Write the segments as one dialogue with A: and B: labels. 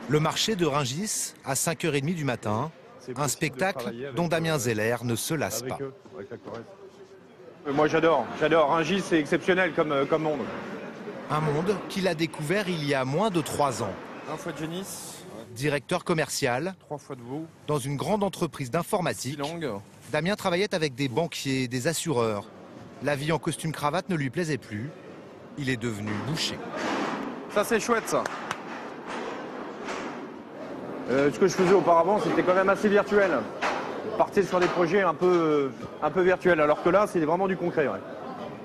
A: Le marché de Rungis à 5h30 du matin, un spectacle dont Damien Zeller ne se lasse pas.
B: Moi j'adore Rungis, c'est exceptionnel comme monde.
A: Un monde qu'il a découvert il y a moins de 3 ans.
B: 1 fois de Genis,
A: Directeur commercial,
B: 3 fois de vous,
A: dans une grande entreprise d'informatique, Damien travaillait avec des banquiers, des assureurs. La vie en costume cravate ne lui plaisait plus. Il est devenu boucher.
B: Ça c'est chouette ça. Ce que je faisais auparavant, c'était quand même assez virtuel. Je partais sur des projets un peu virtuels, alors que là, c'est vraiment du concret. Ouais.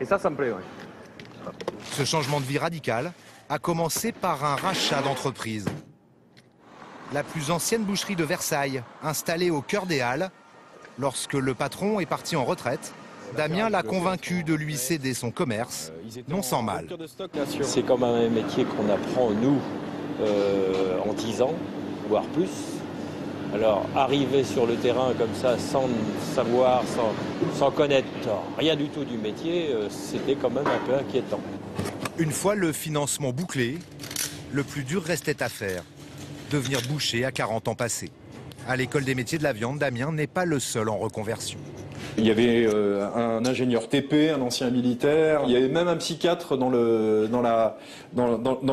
B: Et ça me plaît. Ouais.
A: Ce changement de vie radical a commencé par un rachat d'entreprise. La plus ancienne boucherie de Versailles, installée au cœur des Halles. Lorsque le patron est parti en retraite, Damien l'a convaincu de lui céder son commerce, non sans mal.
C: C'est comme un métier qu'on apprend, nous, en 10 ans, voire plus. Alors, arriver sur le terrain comme ça, sans savoir, sans connaître rien du tout du métier, c'était quand même un peu inquiétant.
A: Une fois le financement bouclé, le plus dur restait à faire. Devenir boucher à 40 ans passés. À l'école des métiers de la viande, Damien n'est pas le seul en reconversion.
D: Il y avait un ingénieur TP, un ancien militaire. Il y avait même un psychiatre dans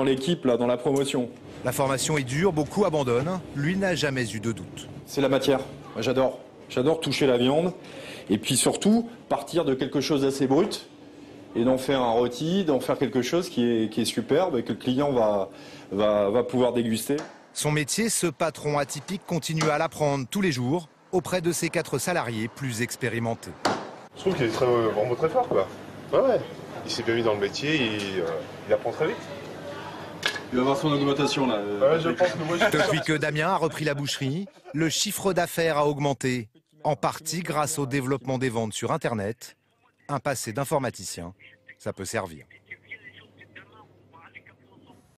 D: l'équipe, dans la promotion.
A: La formation est dure, beaucoup abandonnent. Lui n'a jamais eu de doute.
D: C'est la matière. Moi, j'adore. J'adore toucher la viande. Et puis surtout, partir de quelque chose d'assez brut et d'en faire un rôti, d'en faire quelque chose qui est superbe et que le client va pouvoir déguster.
A: Son métier, ce patron atypique continue à l'apprendre tous les jours auprès de ses 4 salariés plus expérimentés.
E: Je trouve qu'il est vraiment très fort, quoi. Ouais. Il s'est bien mis dans le métier et il apprend très vite.
D: Il va avoir son augmentation là.
E: Ouais, je pense que moi,
A: Depuis que Damien a repris la boucherie, le chiffre d'affaires a augmenté, en partie grâce au développement des ventes sur Internet. Un passé d'informaticien, ça peut servir.